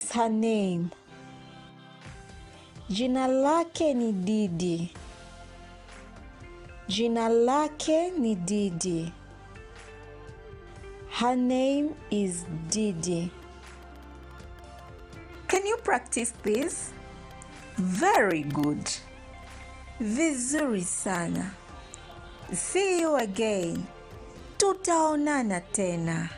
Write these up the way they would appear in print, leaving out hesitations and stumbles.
is her name? Jina lake ni Didi. Jina lake ni Didi. Her name is Didi. Can you practice this? Very good. Vizuri sana. See you again. Tutaonana tena.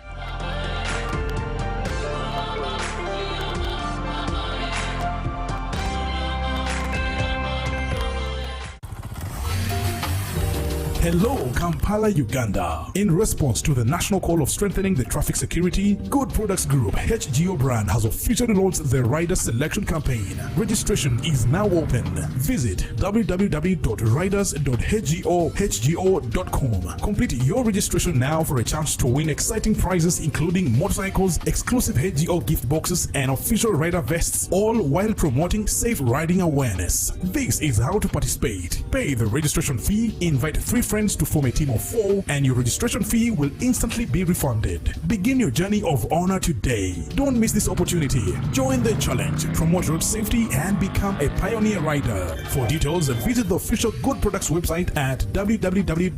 Hello, Kampala, Uganda. In response to the national call of strengthening the traffic security, Good Products Group HGO brand has officially launched the Rider Selection Campaign. Registration is now open. Visit www.riders.hgo.com. Complete your registration now for a chance to win exciting prizes including motorcycles, exclusive HGO gift boxes, and official rider vests, all while promoting safe riding awareness. This is how to participate. Pay the registration fee, invite 3 friends to form a team of 4, and your registration fee will instantly be refunded. Begin your journey of honor today. Don't miss this opportunity. Join the challenge, promote road safety, and become a pioneer rider. For details, visit the official Good Products website at www.hgo.com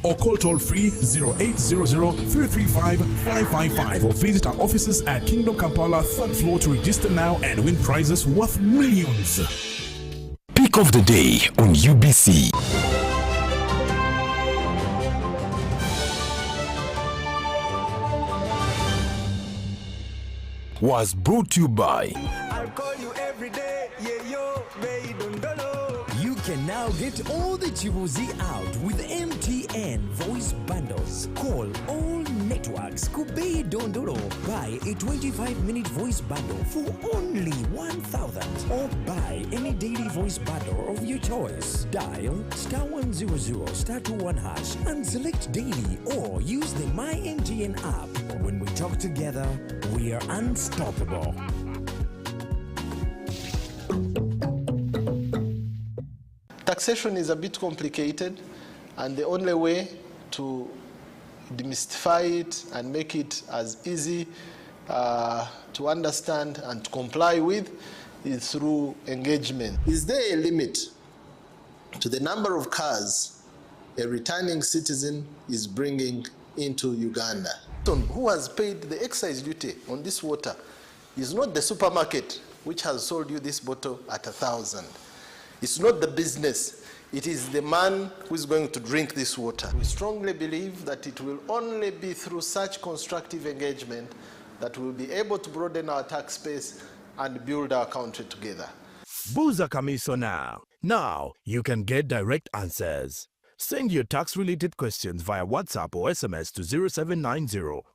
or call toll-free 0800-335-555 or visit our offices at Kingdom Kampala 3rd floor to register now and win prizes worth millions. Pick of the day on UBC. Was brought to you by I'll call you every day, yeah yo, baby dondolo. You can now get all the Chibuzi out with MTN voice bundles. Call all networks. Kubei Dondoro. Buy a 25-minute voice bundle for only 1,000 or buy any daily voice bundle of your choice. Dial *100 *21 hash and select daily or use the My MTN app. When we talk together, we are unstoppable. Taxation is a bit complicated, and the only way to demystify it and make it as easy to understand and to comply with is through engagement. Is there a limit to the number of cars a returning citizen is bringing into Uganda? Who has paid the excise duty on this water is not the supermarket which has sold you this bottle at 1,000. It's not the business. It is the man who is going to drink this water. We strongly believe that it will only be through such constructive engagement that we'll be able to broaden our tax base and build our country together. Buza Commissioner. Now you can get direct answers. Send your tax-related questions via WhatsApp or SMS to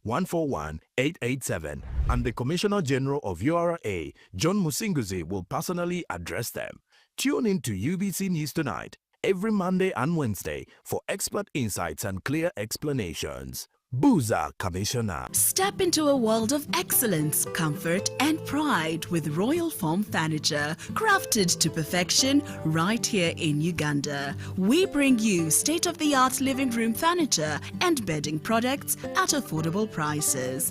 0790-141-887 and the Commissioner General of URA, John Musinguzi, will personally address them. Tune in to UBC News Tonight every Monday and Wednesday for expert insights and clear explanations. Buza Commissioner. Step into a world of excellence, comfort and pride with Royal Foam Furniture, crafted to perfection right here in Uganda. We bring you state-of-the-art living room furniture and bedding products at affordable prices.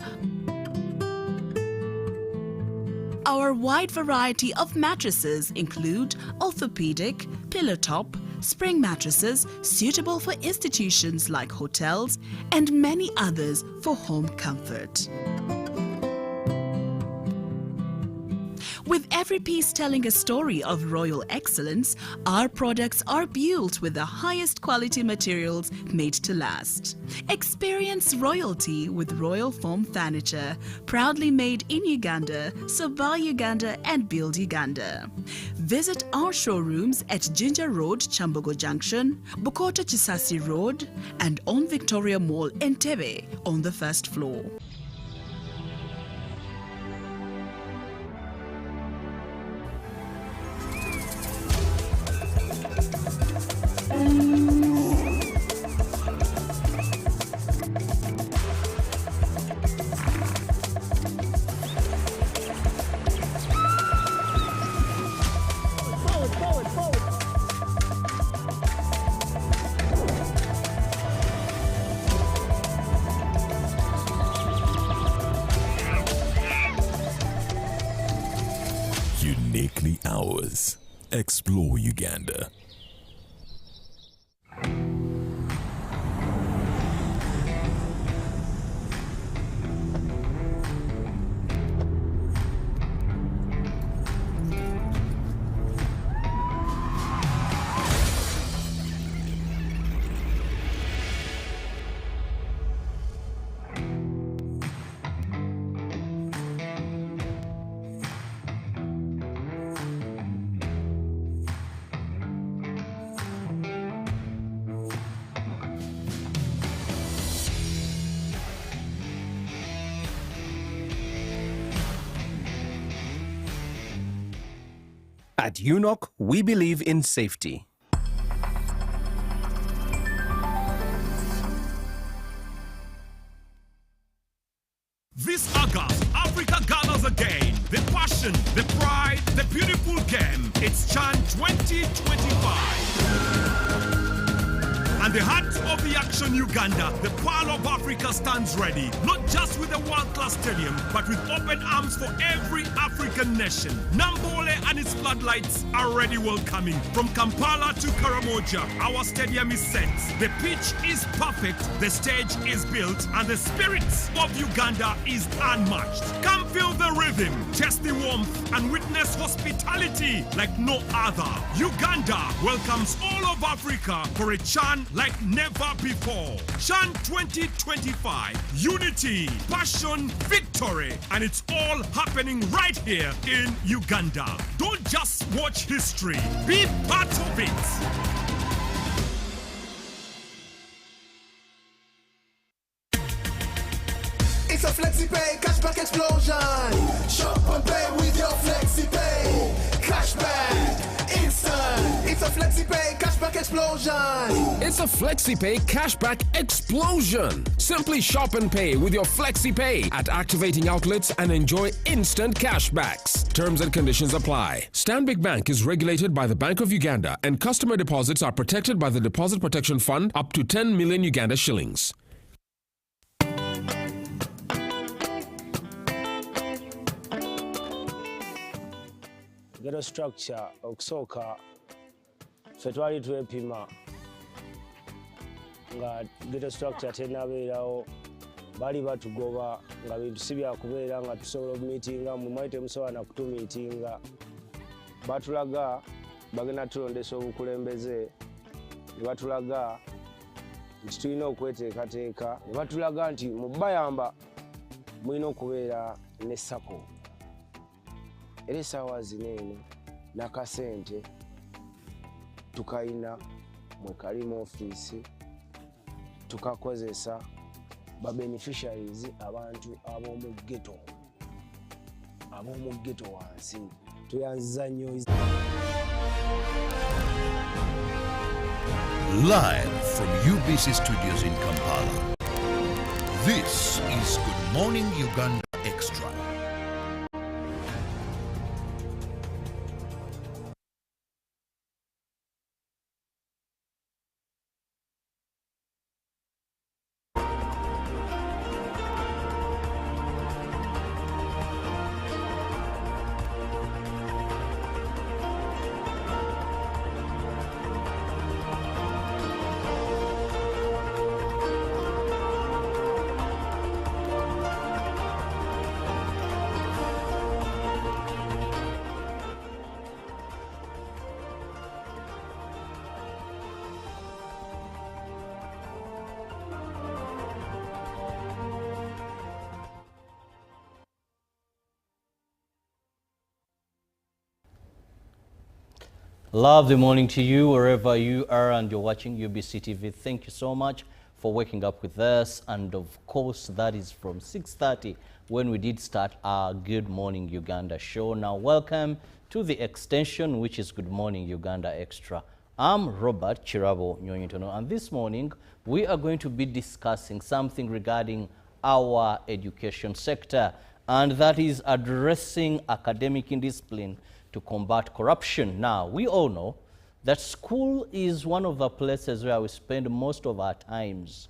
Our wide variety of mattresses include orthopedic, pillow top, spring mattresses suitable for institutions like hotels, and many others for home comfort. With every piece telling a story of royal excellence, our products are built with the highest quality materials made to last. Experience royalty with Royal Foam Furniture, proudly made in Uganda, so buy Uganda and build Uganda. Visit our showrooms at Ginger Road, Chambogo Junction, Bukota Chisasi Road, and on Victoria Mall, Entebbe, on the 1st floor. Uniquely ours. Explore Uganda. At UNOC, we believe in safety. This August, Africa gathers again. The passion, the pride, the beautiful game. It's CHAN 2025. And the heart of the action, Uganda, the Pearl of Africa stands ready. Not just with a world-class stadium, but with open arms for every African nation. Nambole and its floodlights are already welcoming. From Kampala to Karamoja, our stadium is set. The pitch is perfect, the stage is built, and the spirit of Uganda is unmatched. Come feel the rhythm, taste the warmth, and witness hospitality like no other. Uganda welcomes all of Africa for a CHAN like never before. CHAN 2025. Unity, passion, victory. And it's all happening right here in Uganda. Don't just watch history. Be part of it. It's a FlexiPay cashback explosion. Shop and pay with your FlexiPay. Cashback, instant. It's a FlexiPay cashback explosion. It's a FlexiPay cashback explosion. Simply shop and pay with your FlexiPay at activating outlets and enjoy instant cashbacks. Terms and conditions apply. Stanbic Bank is regulated by the Bank of Uganda, and customer deposits are protected by the Deposit Protection Fund up to 10 million Uganda shillings. Ghetto structure okusooka ffe twali twepima nga ghetto structure tenabeerawo bali batugoba nga bintu si byakubeera nga tusobola okumiitinga mu mwali temusobola na kutumiitinga batulaga bagenda tulondesa obukulembeze ne batulaga nti tulina okweteekateeka ne batulaga nti mu bayamba mulina okubeera ne sako era essaawa zino eno n'akasente tukayina mwe kali mu ofiisi tukakozesa babeneficiaries abantu ab'omu ghetto wansi tuyanziza nnyo. Live from UBC studios in Kampala, this is Good Morning Uganda Extra. Love the morning to you wherever you are and you're watching UBC TV. Thank you so much for waking up with us. And of course, that is from 6:30 when we did start our Good Morning Uganda show. Now, welcome to the extension, which is Good Morning Uganda Extra. I'm Robert Chirabo Nyonyitono, and this morning we are going to be discussing something regarding our education sector, and that is addressing academic indiscipline to combat corruption. Now, we all know that school is one of the places where we spend most of our times,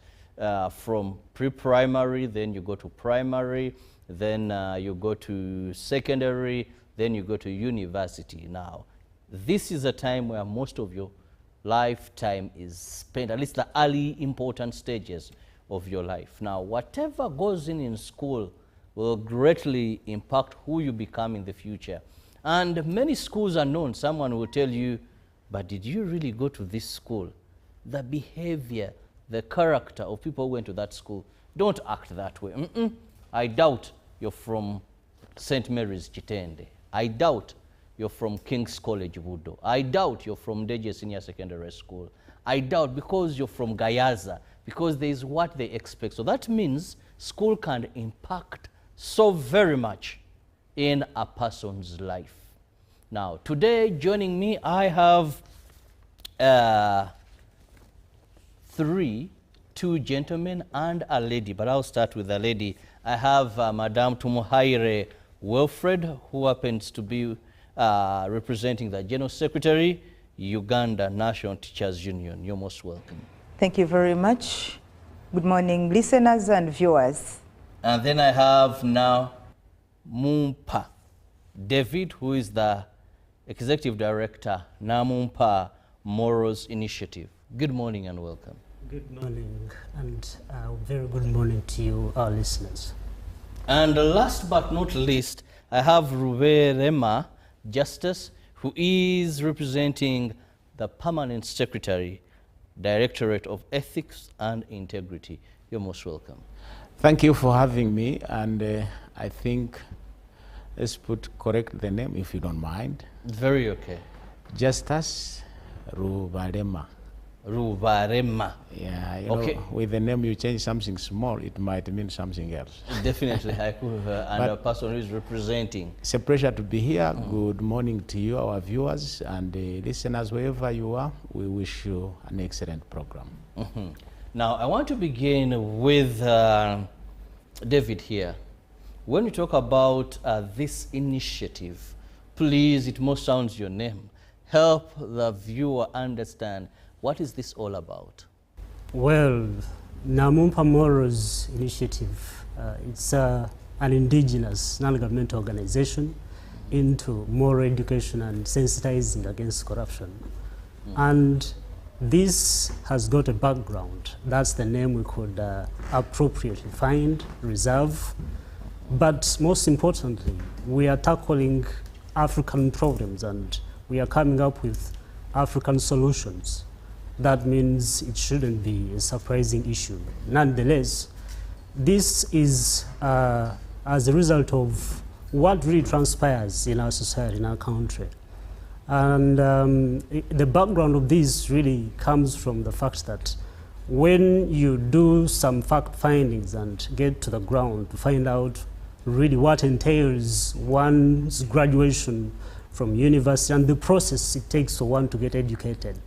from pre-primary, then you go to primary, then you go to secondary, then you go to university. Now, this is a time where most of your lifetime is spent, at least the early important stages of your life. Now, whatever goes in school will greatly impact who you become in the future. And many schools are known. Someone will tell you, but did you really go to this school? The behavior, the character of people who went to that school, don't act that way. I doubt you're from St. Mary's Chitende. I doubt you're from King's College Budo. I doubt you're from Deje Senior Secondary School. I doubt because you're from Gayaza, because there is what they expect. So that means school can impact so very much in a person's life. Now, today, joining me, I have two gentlemen and a lady, but I'll start with the lady. I have Madame Tumuhaire Wilfred, who happens to be representing the General Secretary, Uganda National Teachers Union. You're most welcome. Thank you very much. Good morning, listeners and viewers. And then I have now Mumpa David, who is the Executive Director, Namumpa Morals Initiative. Good morning and welcome. Good morning, and very good morning to you, our listeners. And last but not least, I have Ruberema Justice, who is representing the Permanent Secretary, Directorate of Ethics and Integrity. You're most welcome. Thank you for having me, and I think let's correct the name if you don't mind. Very okay. Justice Rubarema. Rubarema. Yeah, you know, with the name you change something small, it might mean something else. Definitely, I could, and a person who is representing. It's a pleasure to be here. Good morning to you, our viewers, and listeners, wherever you are. We wish you an excellent program. Now, I want to begin with David here. When you talk about this initiative, please, it most sounds your name. Help the viewer understand, what is this all about? Well, Namumpa Morals Initiative, it's an indigenous non-governmental organization into moral education and sensitizing against corruption. And this has got a background. That's the name we could appropriately find, reserve. But most importantly, we are tackling African problems and we are coming up with African solutions. That means it shouldn't be a surprising issue. Nonetheless, this is as a result of what really transpires in our society, in our country. And the background of this really comes from the fact that when you do some fact findings and get to the ground to find out really what entails one's graduation from university and the process it takes for one to get educated,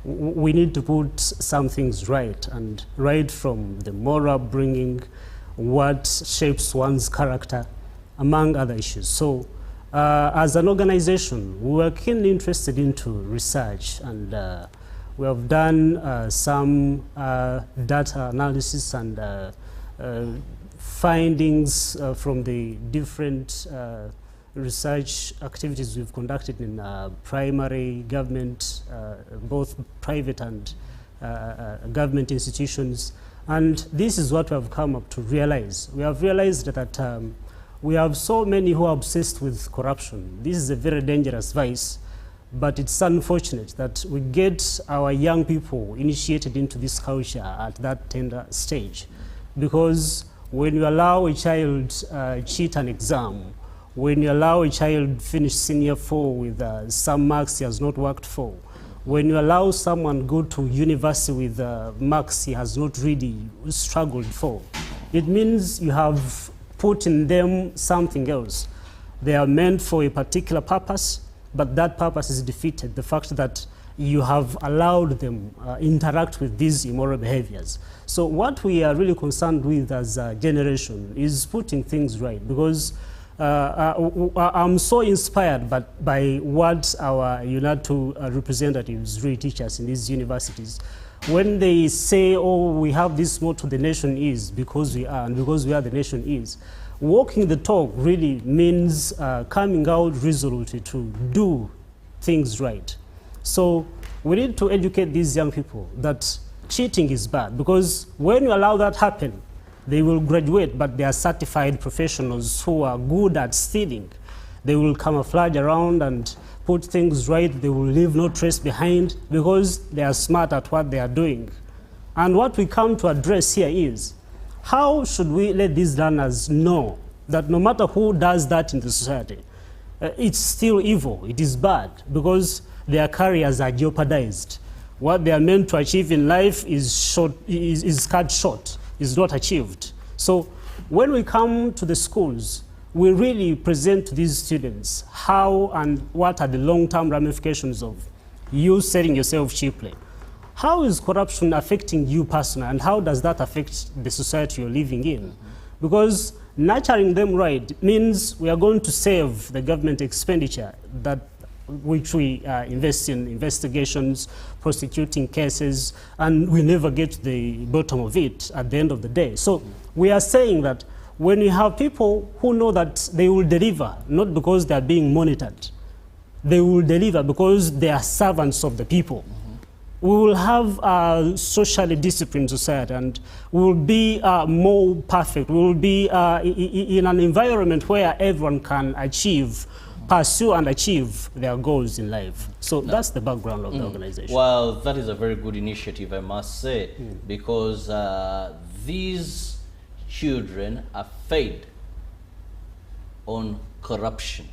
we need to put some things right, and right from the moral upbringing, what shapes one's character, among other issues. So as an organization, we were keenly interested into research, and we have done some data analysis and findings from the different research activities we've conducted in primary government, both private and government institutions. And this is what we have come up to realize. We have realized that we have so many who are obsessed with corruption. This is a very dangerous vice, but it's unfortunate that we get our young people initiated into this culture at that tender stage. Because when you allow a child cheat an exam, when you allow a child finish senior 4 with some marks he has not worked for, when you allow someone go to university with marks he has not really struggled for, it means you have put in them something else. They are meant for a particular purpose, but that purpose is defeated. The fact that you have allowed them interact with these immoral behaviors. So what we are really concerned with as a generation is putting things right, because I'm so inspired by what our UNATU representatives really teach us in these universities. When they say, oh, we have this motto, the nation is, because we are, and because we are, the nation is. walking the talk really means coming out resolutely to do things right. So we need to educate these young people that cheating is bad, because when you allow that happen, they will graduate, but they are certified professionals who are good at stealing. They will camouflage around and put things right. They will leave no trace behind because they are smart at what they are doing. And what we come to address here is, how should we let these learners know that no matter who does that in the society, it's still evil, it is bad, because their careers are jeopardized. What they are meant to achieve in life is cut short, is not achieved. So when we come to the schools, we really present to these students how and what are the long-term ramifications of you selling yourself cheaply. How is corruption affecting you personally, and how does that affect the society you're living in? Because nurturing them right means we are going to save the government expenditure which we invest in investigations, prosecuting cases, and we never get to the bottom of it at the end of the day. So we are saying that when you have people who know that they will deliver, not because they are being monitored, they will deliver because they are servants of the people. We will have a socially disciplined society, and we will be more perfect. We will be in an environment where everyone can pursue and achieve their goals in life. So that's the background of the organization. Well, that is a very good initiative, I must say, because these children are fed on corruption,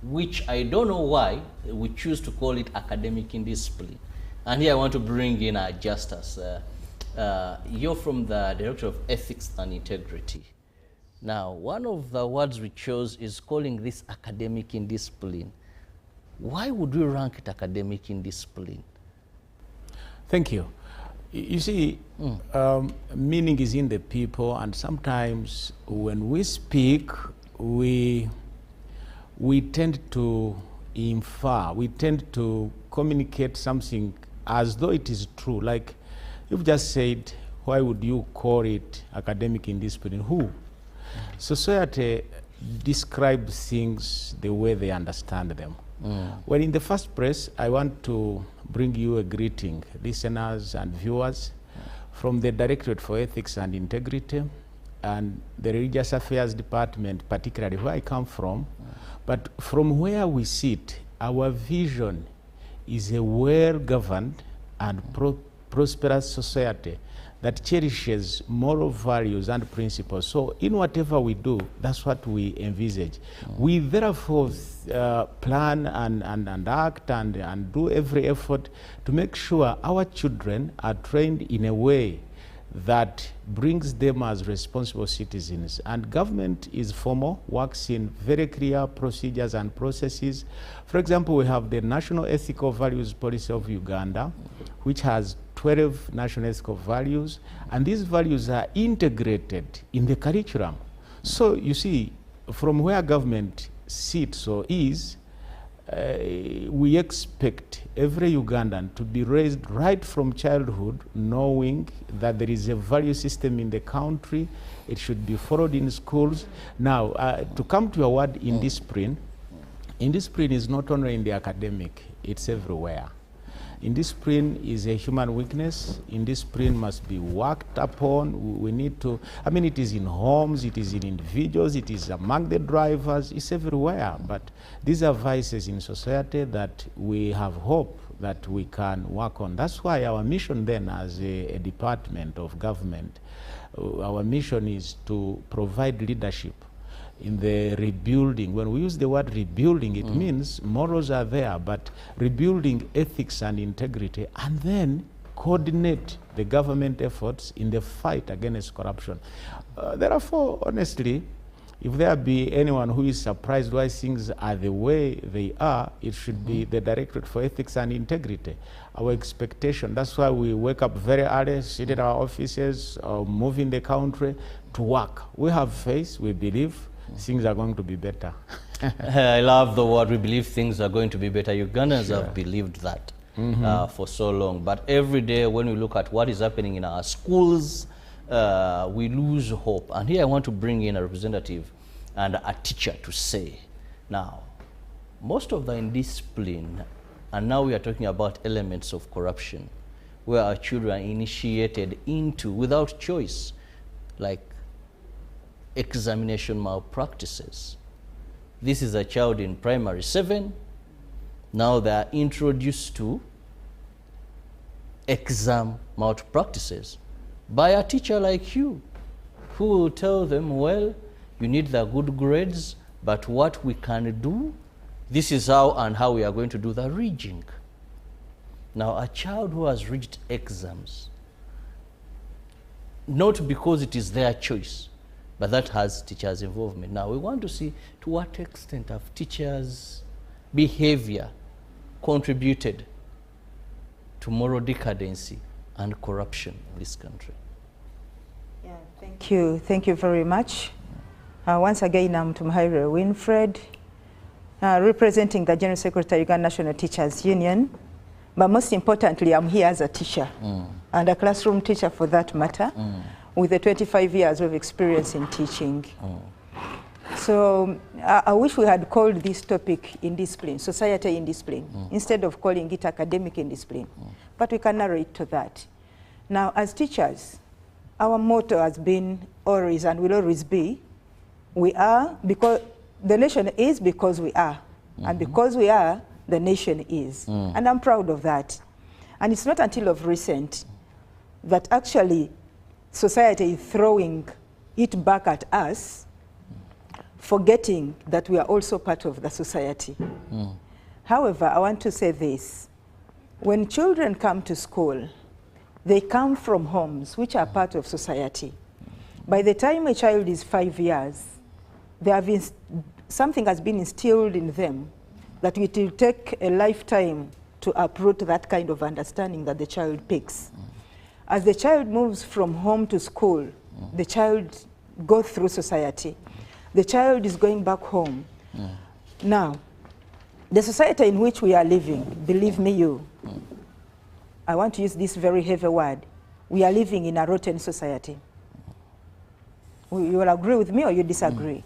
which I don't know why we choose to call it academic indiscipline. And here I want to bring in our Justice. You're from the Director of Ethics and Integrity. Now, one of the words we chose is calling this academic indiscipline. Why would we rank it academic indiscipline? Thank you. You see, meaning is in the people, and sometimes when we speak, we tend to infer, we tend to communicate something as though it is true. Like you've just said, why would you call it academic indiscipline? Who? Society describes things the way they understand them. Well, in the first place, I want to bring you a greeting, listeners and viewers, from the Directorate for Ethics and Integrity and the Religious Affairs Department, particularly where I come from. But from where we sit, our vision is a well-governed and prosperous society that cherishes moral values and principles. So in whatever we do, that's what we envisage. We therefore plan and act and do every effort to make sure our children are trained in a way that brings them as responsible citizens. And government is formal, works in very clear procedures and processes. For example, we have the National Ethical Values Policy of Uganda, which has 12 national ethical values, and these values are integrated in the curriculum. So you see, from where government sits or is, we expect every Ugandan to be raised right from childhood knowing that there is a value system in the country. It should be followed in schools. Now, to come to a word indiscipline is not only in the academic, it's everywhere. Indiscipline is a human weakness. Indiscipline must be worked upon. We need to, I mean, it is in homes, it is in individuals, it is among the drivers, it's everywhere. But these are vices in society that we have hope that we can work on. That's why our mission then as a department of government, our mission is to provide leadership in the rebuilding. When we use the word rebuilding, it means morals are there, but rebuilding ethics and integrity, and then coordinate the government efforts in the fight against corruption. Therefore, honestly, if there be anyone who is surprised why things are the way they are, it should be the Directorate for Ethics and Integrity. Our expectation, that's why we wake up very early, sit in our offices, move in the country to work. We have faith, we believe things are going to be better. I love the word, we believe things are going to be better. Ugandans have believed that for so long. But every day when we look at what is happening in our schools, we lose hope. And here I want to bring in a representative and a teacher to say, now, most of the indiscipline, and now we are talking about elements of corruption, where our children are initiated into without choice, like examination malpractices. This is a child in primary 7. Now they are introduced to exam malpractices by a teacher like you, who will tell them, well, you need the good grades, but what we can do, this is how and how we are going to do the rigging. Now, a child who has rigged exams, not because it is their choice, but that has teachers' involvement. Now, we want to see to what extent have teachers' behavior contributed to moral decadency and corruption in this country. Yeah, thank you. Thank you very much. Once again, I'm Tumhaire Winfred, representing the General Secretary, Uganda National Teachers Union. But most importantly, I'm here as a teacher, and a classroom teacher for that matter, with the 25 years of experience in teaching. So I wish we had called this topic indiscipline, society indiscipline, instead of calling it academic indiscipline. But we can narrow it to that. Now, as teachers, our motto has been always and will always be, we are because the nation is because we are, and because we are, the nation is. And I'm proud of that. And it's not until of recent that actually society is throwing it back at us, forgetting that we are also part of the society. However, I want to say this. When children come to school, they come from homes which are part of society. By the time a child is 5 years, something has been instilled in them that it will take a lifetime to uproot that kind of understanding that the child picks. As the child moves from home to school, the child goes through society. The child is going back home. Now, the society in which we are living, believe me I want to use this very heavy word, we are living in a rotten society. You will agree with me or you disagree?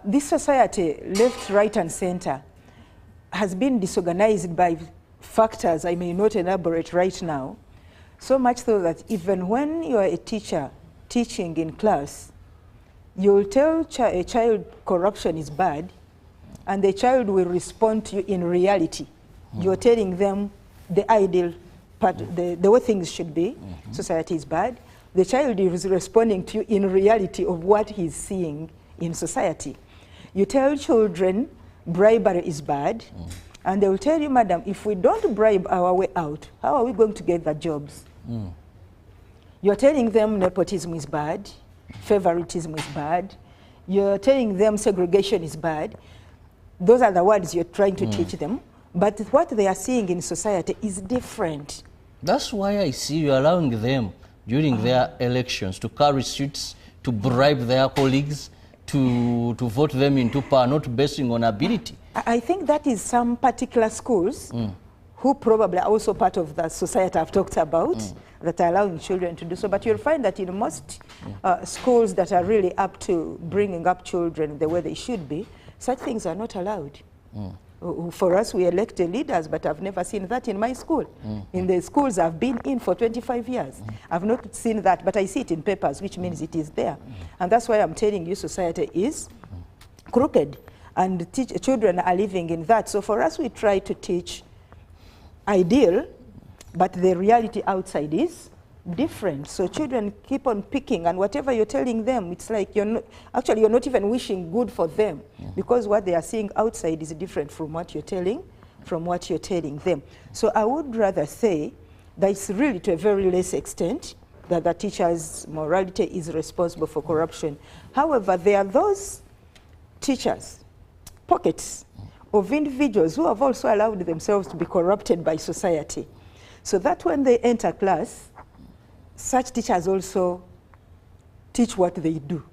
This society, left, right, and center, has been disorganized by factors I may not elaborate right now, so much so that even when you are a teacher teaching in class, you'll tell a child corruption is bad, and the child will respond to you in reality. You're telling them the ideal part, the way things should be, society is bad. The child is responding to you in reality of what he's seeing in society. You tell children bribery is bad, and they will tell you, madam, if we don't bribe our way out, how are we going to get the jobs? You're telling them nepotism is bad, favoritism is bad, you're telling them segregation is bad. Those are the words you're trying to teach them, but what they are seeing in society is different. That's why I see you allowing them during their elections to carry suits, to bribe their colleagues, to vote them into power, not basing on ability. I think that is some particular schools who probably are also part of the society I've talked about that are allowing children to do so. But you'll find that in most schools that are really up to bringing up children the way they should be, such things are not allowed. For us, we elect leaders, but I've never seen that in my school. In the schools I've been in for 25 years, I've not seen that, but I see it in papers, which means it is there. And that's why I'm telling you society is crooked, and children are living in that. So for us, we try to teach ideal, but the reality outside is different. So children keep on picking, and whatever you're telling them, it's like you're not even wishing good for them, because what they are seeing outside is different from what you're telling them. So I would rather say that it's really to a very less extent that the teacher's morality is responsible for corruption. However, there are those teachers, pockets of individuals who have also allowed themselves to be corrupted by society, so that when they enter class, such teachers also teach what they do.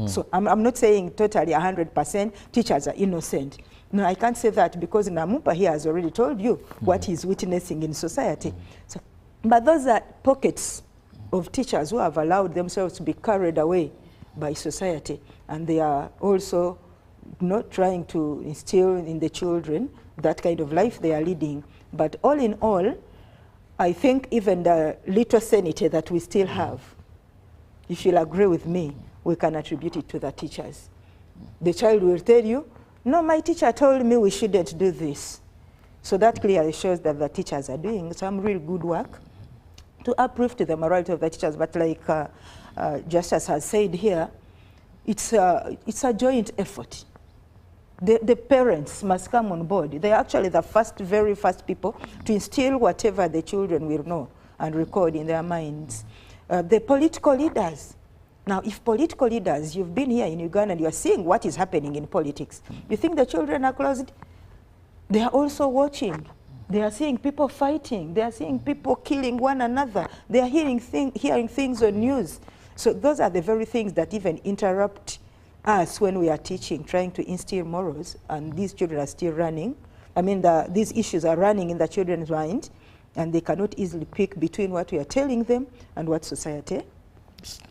So I'm not saying totally 100% teachers are innocent. No, I can't say that, because Namumpa here has already told you what he's witnessing in society. So, but those are pockets of teachers who have allowed themselves to be carried away by society, and they are also not trying to instill in the children that kind of life they are leading. But all in all, I think even the little sanity that we still have, if you'll agree with me, we can attribute it to the teachers. The child will tell you, no, my teacher told me we shouldn't do this. So that clearly shows that the teachers are doing some real good work to uplift the morality of the teachers. But like Justice has said here, it's a joint effort. The parents must come on board. They're actually the very first people to instill whatever the children will know and record in their minds. The political leaders. Now, if political leaders, you've been here in Uganda and you're seeing what is happening in politics, you think the children are closed? They are also watching. They are seeing people fighting. They are seeing people killing one another. They are hearing things on news. So those are the very things that even interrupt us when we are teaching, trying to instill morals, and these children are still running. I mean, these issues are running in the children's mind, and they cannot easily pick between what we are telling them and what society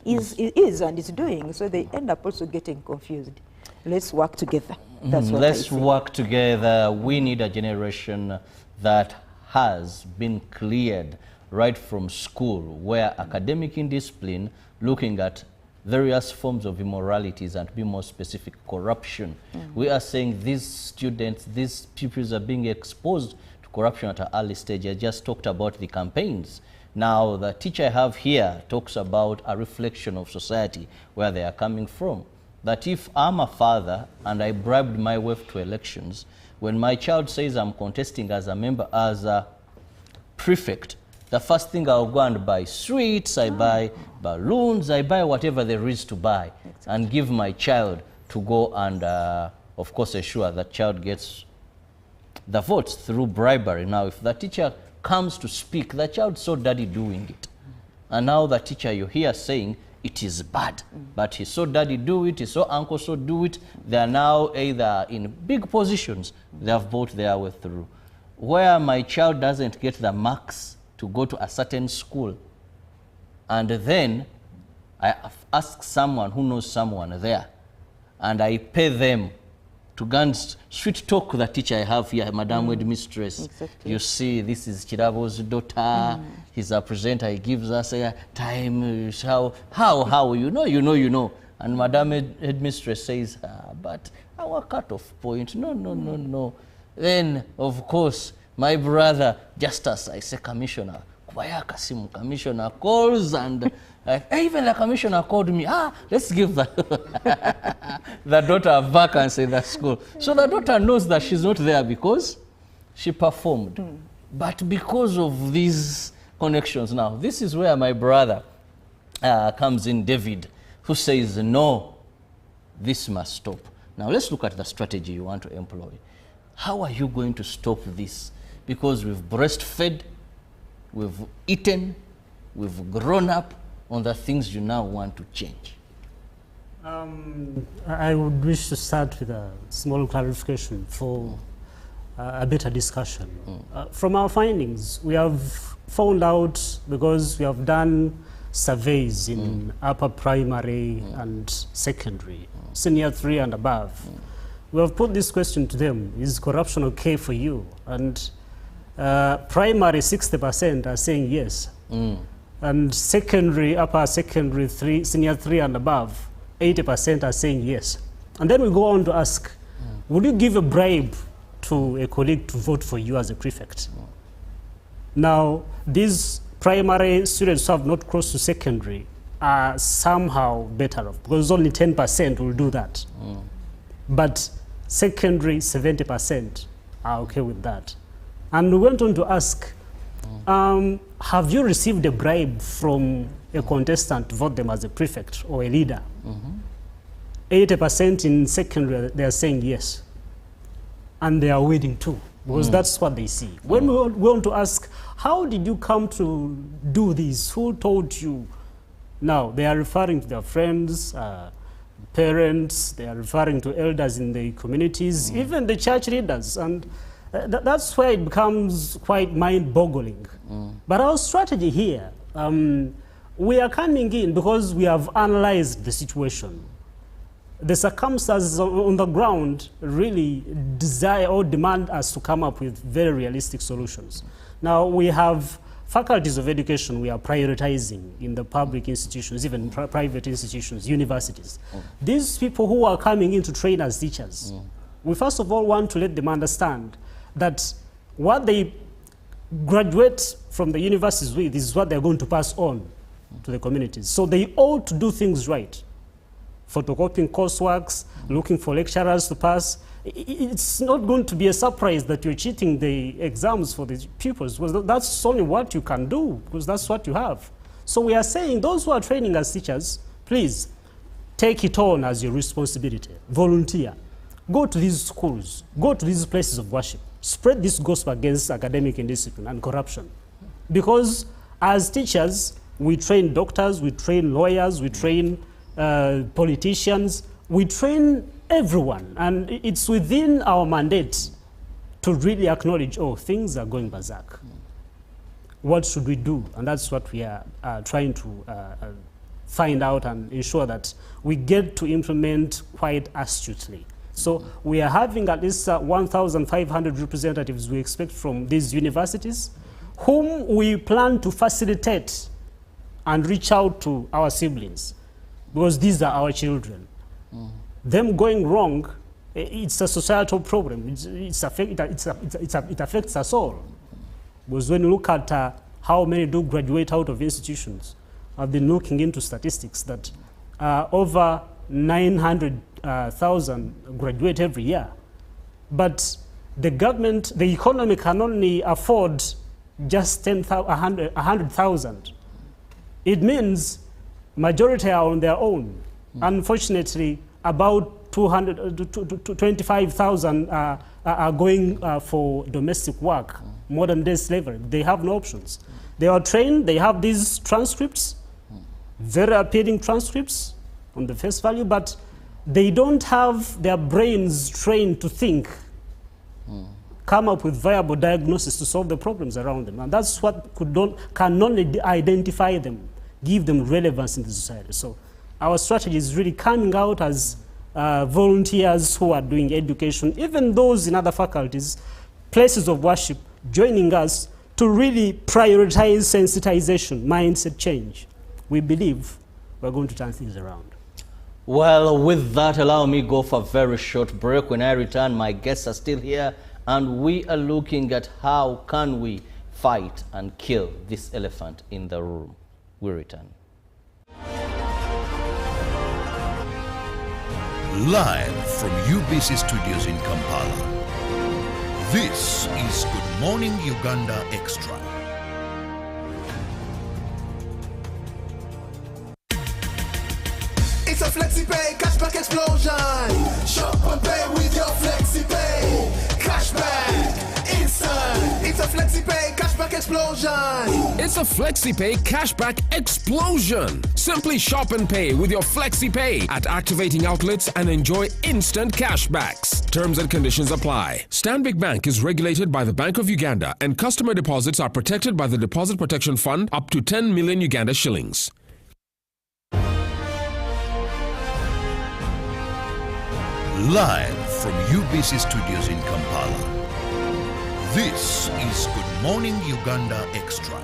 is and is doing. So they end up also getting confused. Let's work together. That's what Let's work together. We need a generation that has been cleared right from school, where academic indiscipline, looking at various forms of immoralities, and to be more specific, corruption. We are saying these students, these pupils are being exposed to corruption at an early stage. I just talked about the campaigns. Now, the teacher I have here talks about a reflection of society, where they are coming from. That if I'm a father and I bribed my wife to elections, when my child says I'm contesting as a member, as a prefect, the first thing I'll go and buy sweets, I buy balloons, I buy whatever there is to buy, and give my child to go and, of course, ensure that child gets the votes through bribery. Now, if the teacher comes to speak, the child saw daddy doing it. And now the teacher you hear saying it is bad, but he saw daddy do it, he saw uncle so do it. They are now either in big positions, they have bought their way through. Where my child doesn't get the marks to go to a certain school, and then I ask someone who knows someone there, and I pay them to go and sweet talk the teacher I have here, Madam Headmistress. Exactly. You see, this is Chirabo's daughter. He's a presenter. He gives us a time. How you know. And Madam Headmistress says, but our cutoff point. No. Then, of course, my brother, Justice, I say, Commissioner, Commissioner calls, and even the commissioner called me, let's give the daughter a vacancy in that school. So the daughter knows that she's not there because she performed. But because of these connections now, this is where my brother comes in, David, who says, no, this must stop. Now let's look at the strategy you want to employ. How are you going to stop this? Because we've breastfed, we've eaten, we've grown up on the things you now want to change. I would wish to start with a small clarification for a better discussion. From our findings, we have found out, because we have done surveys in upper primary and secondary, senior 3 and above. We have put this question to them: is corruption okay for you? And primary 60% are saying yes. And secondary, upper secondary 3, senior 3 and above, 80% are saying yes. And then we go on to ask, would you give a bribe to a colleague to vote for you as a prefect? Now, these primary students who have not crossed to secondary are somehow better off, because only 10% will do that. But secondary, 70% are okay with that. And we went on to ask, have you received a bribe from a contestant to vote them as a prefect or a leader? 80% in secondary, they are saying yes. And they are waiting too, because that's what they see. When we want to ask, how did you come to do this? Who told you? Now, they are referring to their friends, parents, they are referring to elders in the communities, even the church leaders. And that's where it becomes quite mind-boggling. But our strategy here, We are coming in because we have analyzed the situation. The circumstances on the ground really desire or demand us to come up with very realistic solutions. Now, we have faculties of education we are prioritizing in the public institutions, even private institutions, universities. These people who are coming in to train as teachers, we first of all want to let them understand that what they graduate from the universities with is what they're going to pass on to the communities. So they ought to do things right. Photocopying courseworks, looking for lecturers to pass. It's not going to be a surprise that you're cheating the exams for the pupils, because that's only what you can do, because that's what you have. So we are saying those who are training as teachers, please take it on as your responsibility. Volunteer. Go to these schools. Go to these places of worship. Spread this gospel against academic indiscipline and corruption. Because as teachers, we train doctors, we train lawyers, we train politicians, we train everyone, and it's within our mandate to really acknowledge, oh, things are going berserk. What should we do? And that's what we are trying to find out and ensure that we get to implement quite astutely. So we are having at least 1,500 representatives we expect from these universities, whom we plan to facilitate and reach out to our siblings, because these are our children. Them going wrong, it's a societal problem. It affects us all. Because when you look at how many do graduate out of institutions, I've been looking into statistics that over 900,000 graduate every year. But the government, the economy can only afford just 100,000. It means majority are on their own. Unfortunately, about 25,000 are going for domestic work, modern day slavery. They have no options. They are trained, they have these transcripts, very appealing transcripts on the face value, but they don't have their brains trained to think, come up with viable diagnosis to solve the problems around them. And that's what can only identify them, give them relevance in the society. So our strategy is really coming out as volunteers who are doing education, even those in other faculties, places of worship, joining us to really prioritize sensitization, mindset change. We believe we're going to turn things around. Well, with that, allow me go for a very short break. When I return, my guests are still here, and we are looking at how can we fight and kill this elephant in the room. We return. Live from UBC Studios in Kampala, this is Good Morning Uganda Extra. It's a FlexiPay cashback explosion. Shop and pay with your FlexiPay. Cashback instant. It's a FlexiPay cashback explosion. It's a FlexiPay cashback explosion. Simply shop and pay with your FlexiPay at activating outlets and enjoy instant cashbacks. Terms and conditions apply. Stanbic Bank is regulated by the Bank of Uganda, and customer deposits are protected by the Deposit Protection Fund up to 10 million Uganda shillings. Live from UBC Studios in Kampala, this is Good Morning Uganda Extra.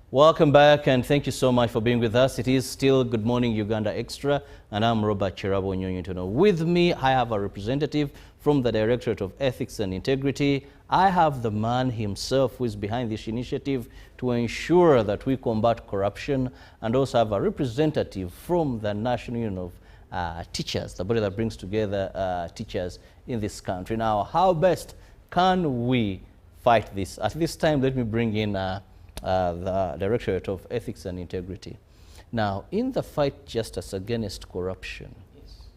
Welcome back, and thank you so much for being with us. It is still Good Morning Uganda Extra, and I'm Robert Chirabo Nyonyintono. With me, I have a representative from the Directorate of Ethics and Integrity. I have the man himself who is behind this initiative to ensure that we combat corruption, and also have a representative from the National Union of Teachers, the body that brings together teachers in this country. Now, how best can we fight this? At this time, let me bring in the Directorate of Ethics and Integrity. Now, in the fight justice against corruption,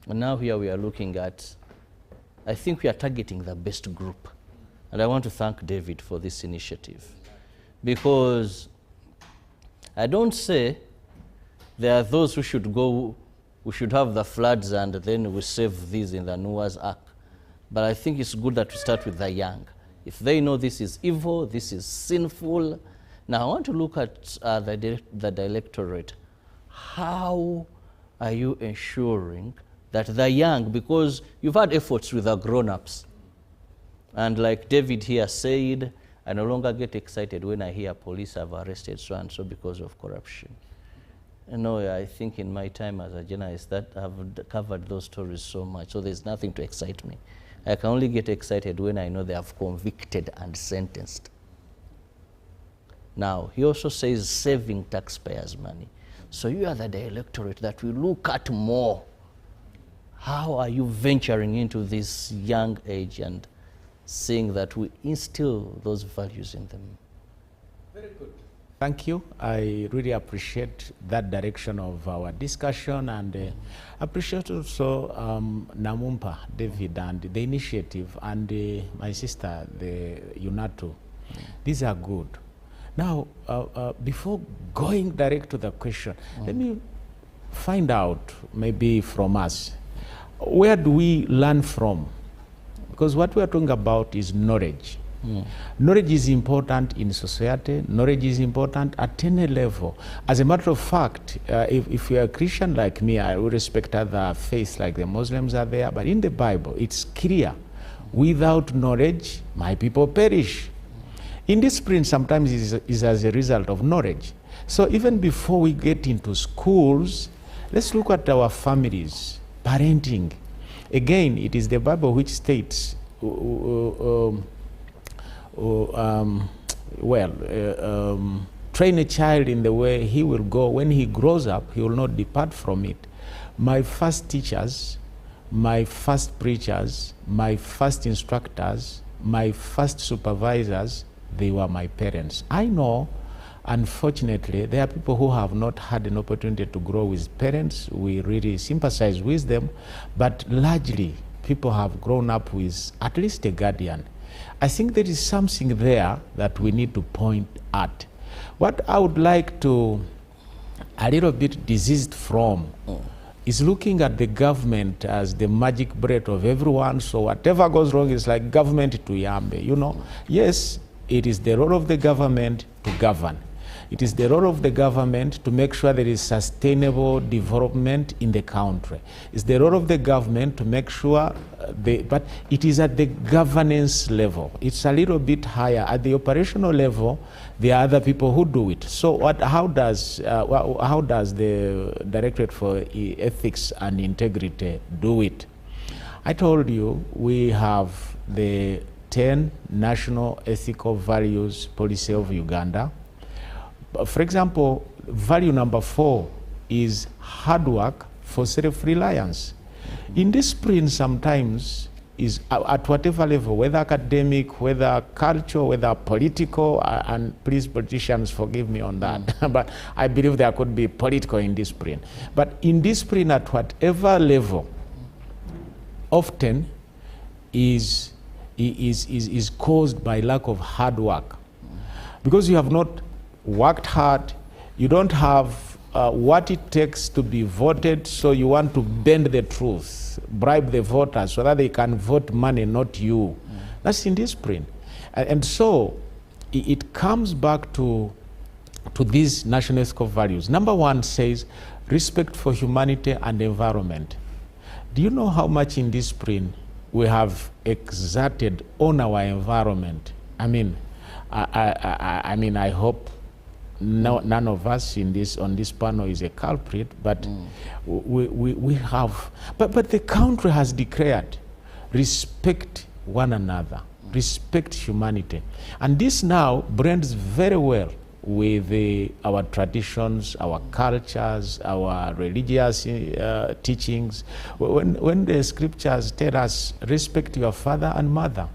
and now here we are looking at, I think we are targeting the best group. And I want to thank David for this initiative, because I don't say There are those who should go, we should have the floods and then we save these in the Noah's Ark. But I think it's good that we start with the young. If they know this is evil, this is sinful. Now I want to look at the directorate. How are you ensuring that the young, because you've had efforts with the grown-ups, and like David here said, I no longer get excited when I hear police have arrested so and so because of corruption. You know, I think in my time as a journalist that I've covered those stories so much, so there's nothing to excite me. I can only get excited when I know they have convicted and sentenced. Now, he also says saving taxpayers' money. So you are the directorate that we look at more. How are you venturing into this young age and seeing that we instill those values in them? Very good. Thank you. I really appreciate that direction of our discussion, and appreciate also Namumpa, David, and the initiative, and my sister, the UNATO. These are good. Now, before going direct to the question, let me find out, maybe from us, where do we learn from? Because what we are talking about is knowledge. Knowledge is important in society. Knowledge is important at any level. As a matter of fact, if you're a Christian like me, I will respect other faiths like the Muslims are there, but in the Bible, it's clear. Without knowledge, my people perish. Indiscipline sometimes is as a result of knowledge. So even before we get into schools, let's look at our families, parenting. Again, it is the Bible which states, train a child in the way he will go. When he grows up, he will not depart from it. My first teachers, my first preachers, my first instructors, my first supervisors, they were my parents. I know, unfortunately, there are people who have not had an opportunity to grow with parents. We really sympathize with them, but largely people have grown up with at least a guardian. I think there is something there that we need to point at. What I would like to a little bit desist from is looking at the government as the magic bread of everyone, so whatever goes wrong is like government to Yambe, you know. Yes, it is the role of the government to govern. It is the role of the government to make sure there is sustainable development in the country. It's the role of the government to make sure, but it is at the governance level. It's a little bit higher. At the operational level, there are other people who do it. So how does the Directorate for Ethics and Integrity do it? I told you we have the 10 National Ethical Values Policy of Uganda. For example, value number 4 is hard work for self-reliance. Indiscipline sometimes is at whatever level, whether academic, whether cultural, whether political, and please politicians forgive me on that, but I believe there could be political indiscipline. But indiscipline at whatever level often is caused by lack of hard work. Because you have not worked hard, you don't have what it takes to be voted, so you want to bend the truth, bribe the voters so that they can vote money, not you. That's indiscipline. And so it comes back to these national ethical values. Number 1 says respect for humanity and environment. Do you know how much indiscipline we have exerted on our environment? I mean, I hope none of us on this panel is a culprit, but we have. But the country has declared respect one another, respect humanity, and this now blends very well with our traditions, our cultures, our religious teachings. When the scriptures tell us respect your father and mother,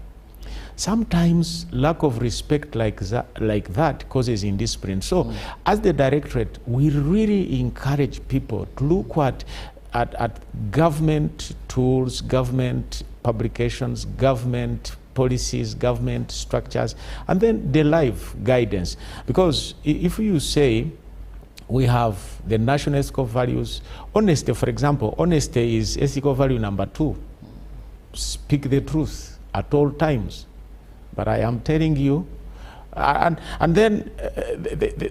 sometimes lack of respect like that causes indiscipline. So as the Directorate, we really encourage people to look at government tools, government publications, government policies, government structures, and then the life guidance. Because if you say We have the national ethical values. Honesty, for example, honesty is ethical value number 2. Speak the truth at all times. But I am telling you, and then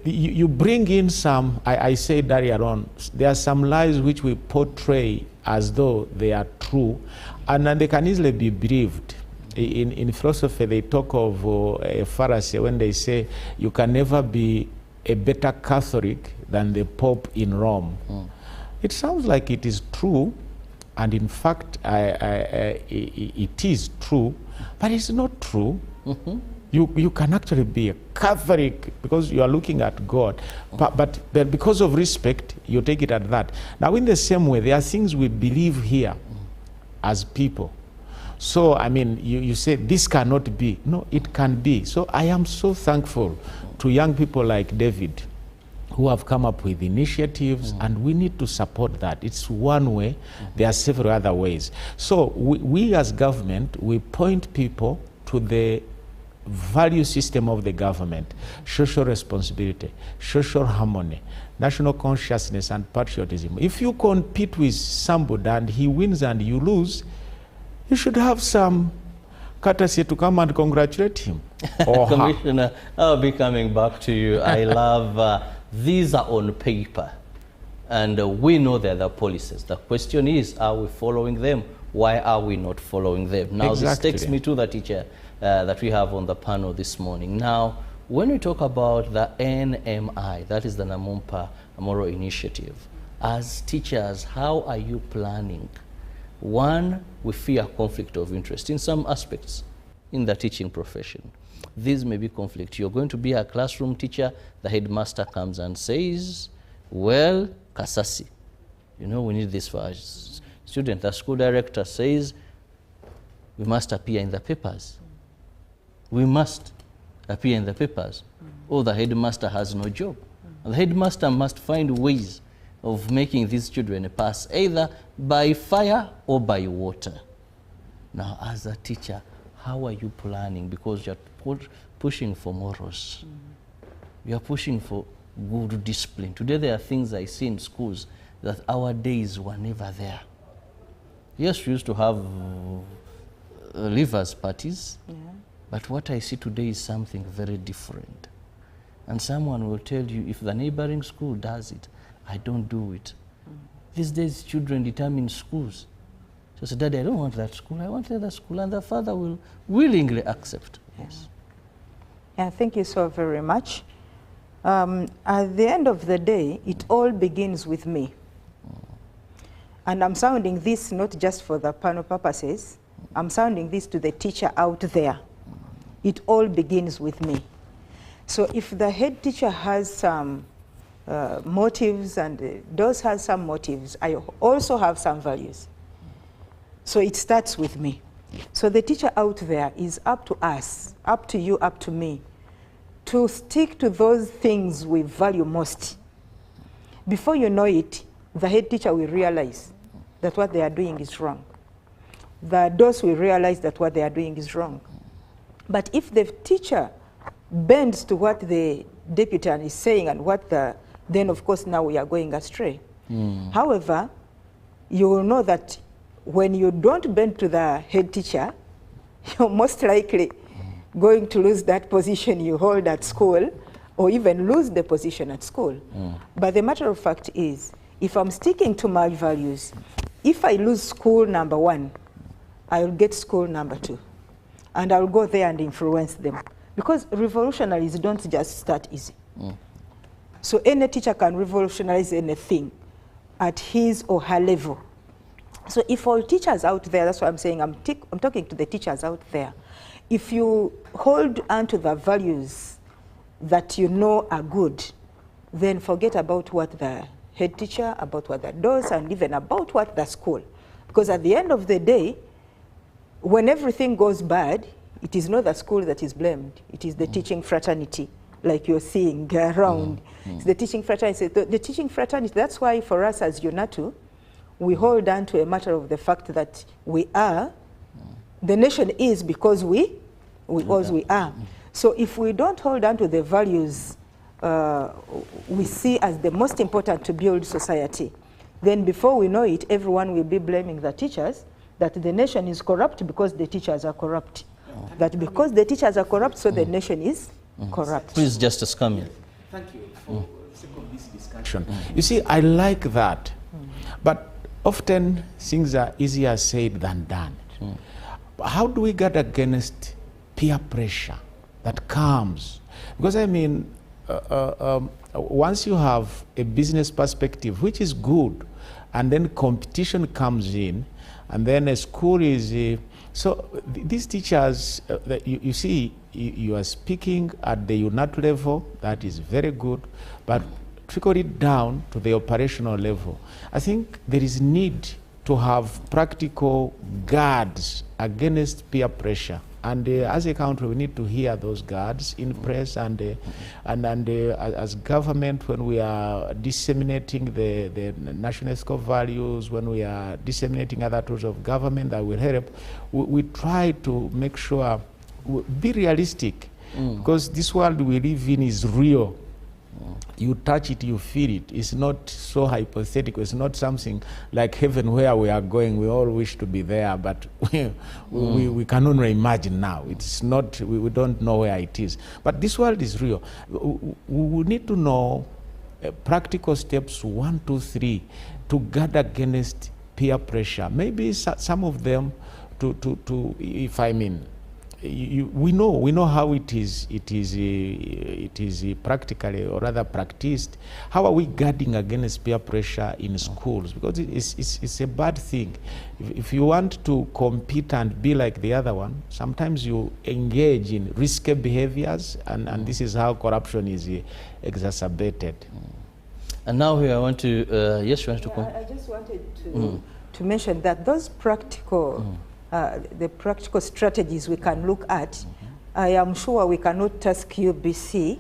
you bring in some, I said earlier on, there are some lies which we portray as though they are true, and then they can easily be believed. In philosophy, they talk of a Pharisee when they say you can never be a better Catholic than the Pope in Rome. It sounds like it is true, and in fact, it is true, but it's not true. You can actually be a Catholic because you are looking at God, but because of respect, you take it at that. Now, in the same way, there are things we believe here as people. So, I mean, you say this cannot be. No, it can be. So I am so thankful to young people like David who have come up with initiatives, and we need to support that. It's one way. There are several other ways. So we as government, we point people to the value system of the government: social responsibility, social harmony, national consciousness, and patriotism. If you compete with somebody and he wins and you lose, you should have some courtesy to come and congratulate him. Commissioner, I'll be coming back to you. I love these are on paper, and we know they're the policies. The question is, are we following them? Why are we not following them? Now, Exactly. This takes me to the teacher that we have on the panel this morning. Now, when we talk about the NMI, that is the Namumpa Moral Initiative, as teachers, how are you planning? One, we fear conflict of interest in some aspects in the teaching profession. These may be conflict. You're going to be a classroom teacher, the headmaster comes and says, well, Kasasi, you know, we need this for our student. The school director says, we must appear in the papers. We must appear in the papers. Or the headmaster has no job. And the headmaster must find ways of making these children pass, either by fire or by water. Now, as a teacher, how are you planning? Because you're pushing for morals. You're pushing for good discipline. Today, there are things I see in schools that our days were never there. Yes, we used to have leavers parties, but what I see today is something very different. And someone will tell you, if the neighboring school does it, I don't do it. These days, children determine schools. So say, Daddy, I don't want that school, I want the other school, and the father will willingly accept. Yes. Yeah, thank you so very much. At the end of the day, it all begins with me. And I'm sounding this not just for the panel purposes, I'm sounding this to the teacher out there. It all begins with me. So if the head teacher has some motives and does have some motives, I also have some values. So it starts with me. So the teacher out there is up to us, up to you, up to me, to stick to those things we value most. Before you know it, the head teacher will realize that what they are doing is wrong. The DOS will realize that what they are doing is wrong. But if the teacher bends to what the deputy is saying and what then of course now we are going astray. However, you will know that when you don't bend to the head teacher, you're most likely going to lose that position you hold at school, or even lose the position at school. But the matter of fact is, if I'm sticking to my values, if I lose school number 1, I'll get school number 2. And I'll go there and influence them. Because revolutionaries don't just start easy. So any teacher can revolutionize anything at his or her level. So if all teachers out there, that's what I'm saying, I'm talking to the teachers out there. If you hold on to the values that you know are good, then forget about what the head teacher, about what the does, and even about what the school. Because at the end of the day, when everything goes bad, it is not the school that is blamed. It is the teaching fraternity, like you're seeing around. It's the teaching fraternity. The teaching fraternity, that's why for us as UNATU, we hold on to a matter of the fact that we are, the nation is because we are. So if we don't hold on to the values we see as the most important to build society, then before we know it, everyone will be blaming the teachers that the nation is corrupt because the teachers are corrupt. That because the teachers are corrupt, so the nation is corrupt. Please, Justice Kamil. Thank you for this discussion. You see, I like that, but often things are easier said than done. How do we guard against peer pressure that comes? Because I mean, once you have a business perspective, which is good, and then competition comes in, and then a school is, so these teachers, you see, you are speaking at the UNAT level, that is very good, but trickle it down to the operational level. I think there is need to have practical guards against peer pressure. And as a country, we need to hear those guards in press and as government, when we are disseminating the national core values, when we are disseminating other tools of government that will help, we try to make sure, be realistic, because this world we live in is real. You touch it, you feel it. It's not so hypothetical. It's not something like heaven where we are going. We all wish to be there, but we can only imagine now. It's not, we don't know where it is. But this world is real. We need to know practical steps 1, 2, 3 to guard against peer pressure. Maybe some of them if I mean, we know how it is practically, or rather practiced. How are we guarding against peer pressure in schools? Because it's a bad thing. If you want to compete and be like the other one, sometimes you engage in risky behaviors, and this is how corruption is exacerbated. And now here I want to, yes, you want to come? I just wanted to mention that those practical the practical strategies we can look at, I am sure we cannot task UBC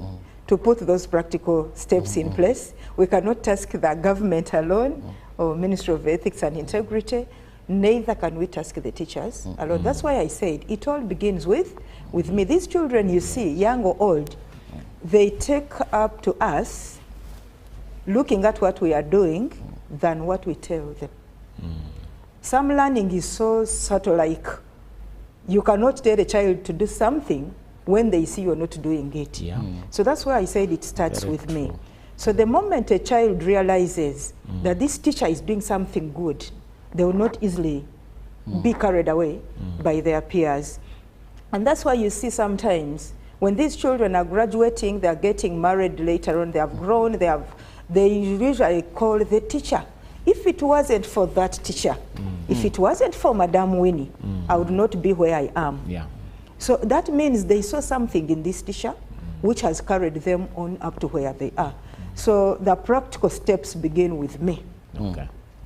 to put those practical steps in place. We cannot task the government alone or Ministry of Ethics and Integrity. Neither can we task the teachers alone. That's why I said it all begins with me. These children you see, young or old, they take up to us looking at what we are doing than what we tell them. Some learning is so subtle, like you cannot tell a child to do something when they see you're not doing it. So that's why I said it starts with me. So the moment a child realizes that this teacher is doing something good, they will not easily be carried away by their peers. And that's why you see sometimes when these children are graduating, they're getting married later on, they have grown, they usually call the teacher. If it wasn't for that teacher, if it wasn't for Madam Winnie, I would not be where I am. So that means they saw something in this teacher which has carried them on up to where they are. So the practical steps begin with me.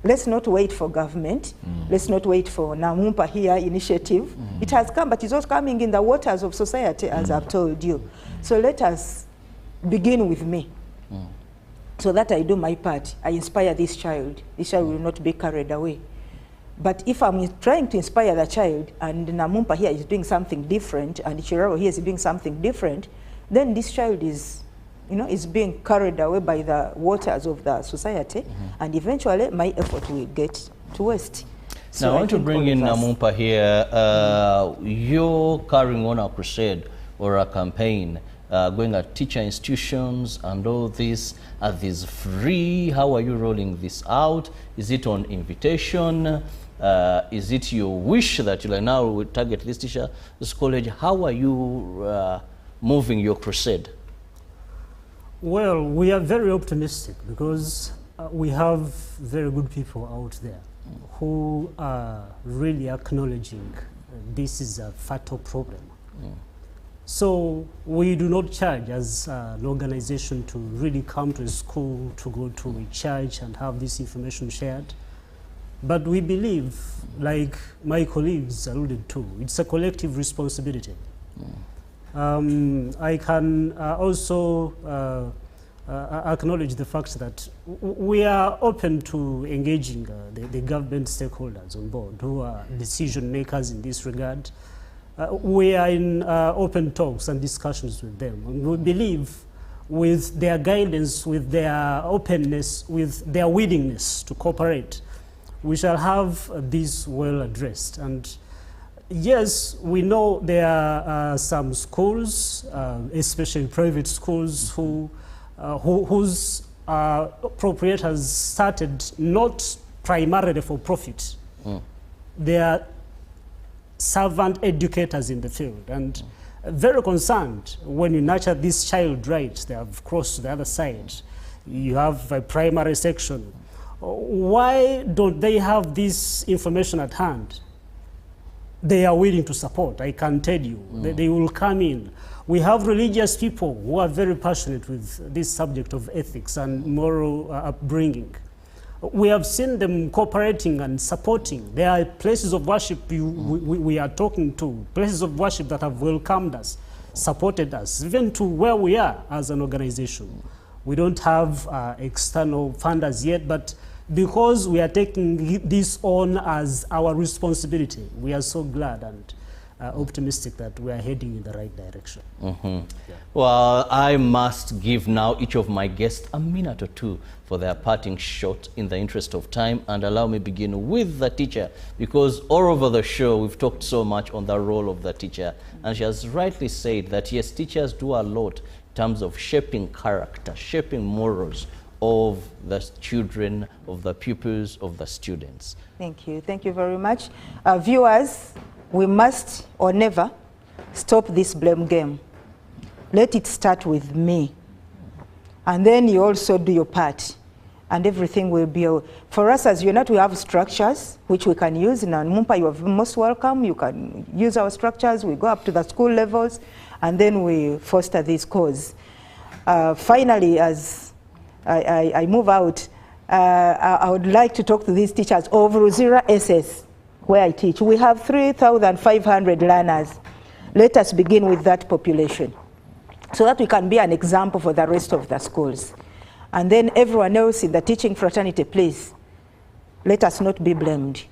Let's not wait for government. Let's not wait for Namumpa here initiative. It has come, but it's also coming in the waters of society, as I've told you. So let us begin with me. So that I do my part, I inspire this child. This child will not be carried away. But if I'm trying to inspire the child and Namumpa here is doing something different and Chiraro here is doing something different, then this child is, is being carried away by the waters of the society, and eventually my effort will get to waste. So now I want to bring in Namumpa here. You're carrying on a crusade or a campaign going at teacher institutions and all this. Are these free? How are you rolling this out? Is it on invitation? Is it your wish that you now will target this teacher, this college? How are you moving your crusade? Well, we are very optimistic because we have very good people out there who are really acknowledging this is a fatal problem. So we do not charge as an organization to really come to a school to go to a church and have this information shared. But we believe, like my colleagues alluded to, it's a collective responsibility. I can also acknowledge the fact that we are open to engaging the government stakeholders on board who are decision makers in this regard. We are in open talks and discussions with them. And we believe with their guidance, with their openness, with their willingness to cooperate, we shall have this well addressed. And yes, we know there are some schools, especially private schools, whose proprietors started not primarily for profit. They are servant educators in the field, and very concerned when you nurture this child right. They have crossed to the other side. You have a primary section. Why don't they have this information at hand? They are willing to support, I can tell you. They will come in. We have religious people who are very passionate with this subject of ethics and moral upbringing. We have seen them cooperating and supporting. There are places of worship we are talking to, places of worship that have welcomed us, supported us, even to where we are as an organization. We don't have external funders yet, but because we are taking this on as our responsibility, we are so glad and optimistic that we are heading in the right direction. Well, I must give now each of my guests a minute or two for their parting shot in the interest of time, and allow me begin with the teacher, because all over the show we've talked so much on the role of the teacher, and she has rightly said that yes, teachers do a lot in terms of shaping character, shaping morals of the children, of the pupils, of the students. Thank you very much. Viewers, we must or never stop this blame game. Let it start with me. And then you also do your part. And everything will be, for us as UNIT, we have structures which we can use. In Mumpa, you are most welcome. You can use our structures. We go up to the school levels, and then we foster this cause. Finally, as I move out, I would like to talk to these teachers of Ruzira SS, where I teach. We have 3,500 learners. Let us begin with that population, so that we can be an example for the rest of the schools. And then everyone else in the teaching fraternity, please, let us not be blamed.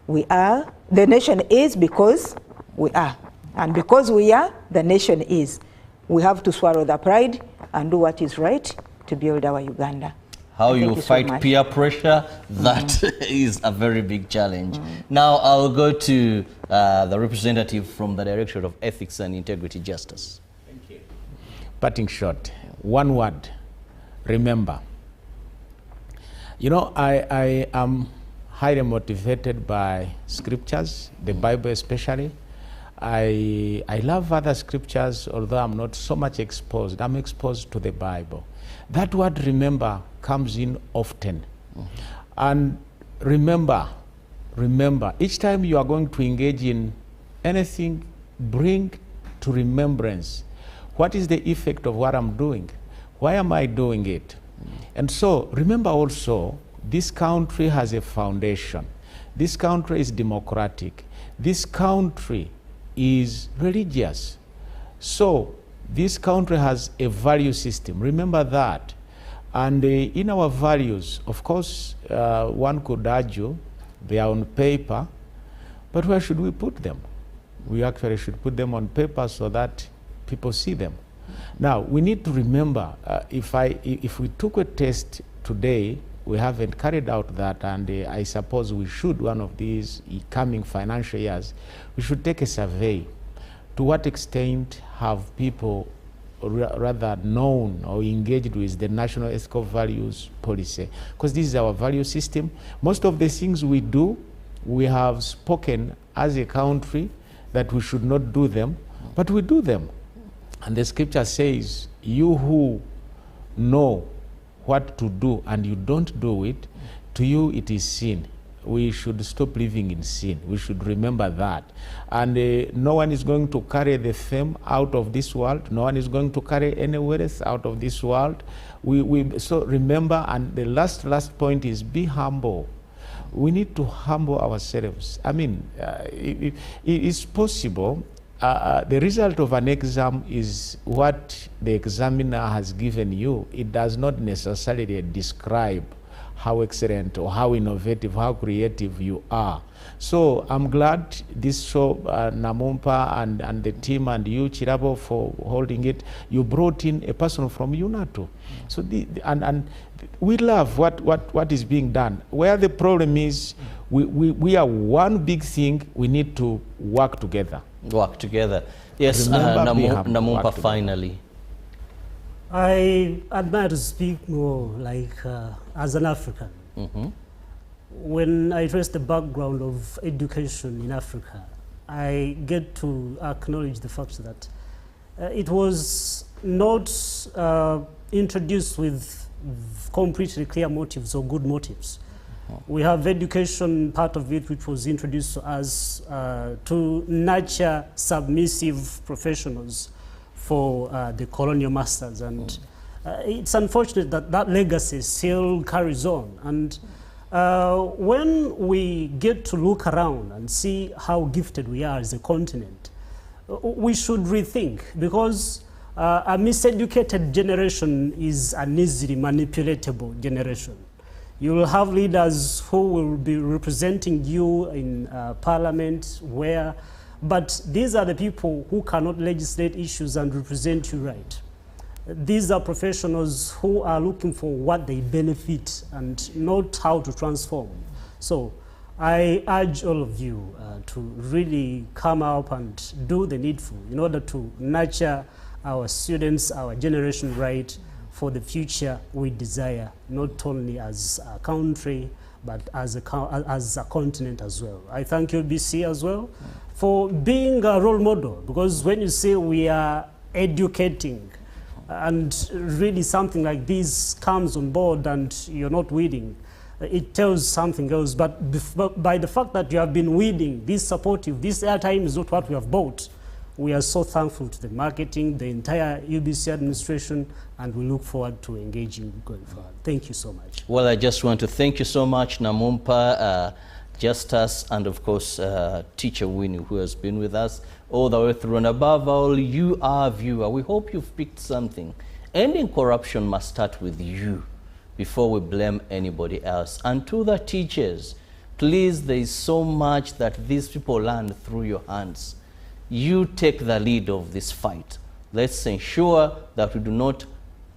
We are, the nation is because we are. And because we are, the nation is. We have to swallow the pride and do what is right to build our Uganda. How you fight peer pressure, that is a very big challenge. Now I'll go to the representative from the Directorate of Ethics and Integrity Justice. Thank you. Parting shot, one word, remember. You know, I am highly motivated by scriptures, the Bible especially. I love other scriptures, although I'm not so much exposed. I'm exposed to the Bible. That word remember comes in often. And remember, each time you are going to engage in anything, bring to remembrance what is the effect of what I'm doing? Why am I doing it? And so remember also, this country has a foundation. This country is democratic. This country is religious. So this country has a value system. Remember that. And in our values, of course, one could argue they are on paper, but where should we put them? We actually should put them on paper so that people see them. Now, we need to remember, if we took a test today, we haven't carried out that, and I suppose we should, one of these coming financial years, we should take a survey. To what extent have people rather known or engaged with the national ethical values policy? Because this is our value system. Most of the things we do, we have spoken as a country that we should not do them, but we do them. And the scripture says, you who know what to do and you don't do it, to you it is sin. We should stop living in sin. We should remember that. And no one is going to carry the fame out of this world. No one is going to carry any wealth out of this world. So remember, and the last point is be humble. We need to humble ourselves. I mean, it is possible. The result of an exam is what the examiner has given you. It does not necessarily describe how excellent or how innovative, how creative you are. So I'm glad this show, Namumpa and the team and you, Chirabo, for holding it. You brought in a person from UNATO. So and we love what is being done. Where the problem is, we are one big thing. We need to work together. Work together. Yes, Namumpa, finally. I admire to speak more like as an African. When I trace the background of education in Africa, I get to acknowledge the fact that it was not introduced with completely clear motives or good motives. We have education, part of it, which was introduced to us to nurture submissive professionals for the colonial masters. And it's unfortunate that that legacy still carries on. And when we get to look around and see how gifted we are as a continent, we should rethink, because a miseducated generation is an easily manipulatable generation. You will have leaders who will be representing you in parliament, but these are the people who cannot legislate issues and represent you right. These are professionals who are looking for what they benefit and not how to transform. So I urge all of you to really come up and do the needful in order to nurture our students, our generation right for the future we desire, not only as a country, but as a continent as well. I thank UBC as well for being a role model, because when you say we are educating, and really something like this comes on board and you're not weeding, it tells something else. But by the fact that you have been weeding, this supportive, this airtime is not what we have bought. We are so thankful to the marketing, the entire UBC administration, and we look forward to engaging going forward. Thank you so much. Well, I just want to thank you so much, Namumpa, Justus, and of course, Teacher Winnie, who has been with us all the way through. And above all, you, our viewer, we hope you've picked something. Ending corruption must start with you before we blame anybody else. And to the teachers, please, there is so much that these people learn through your hands. You take the lead of this fight. Let's ensure that we do not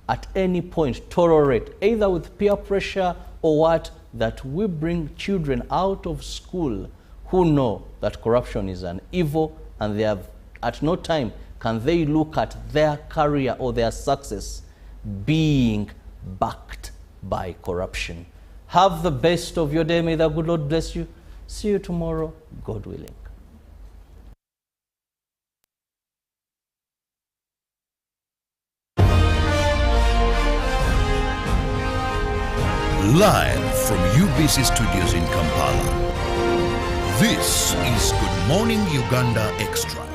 at any point tolerate, either with peer pressure or what, that we bring children out of school who know that corruption is an evil, and they have, at no time can they look at their career or their success being backed by corruption. Have the best of your day. May the good Lord bless you. See you tomorrow, God willing. Live from UBC Studios in Kampala, this is Good Morning Uganda Extra.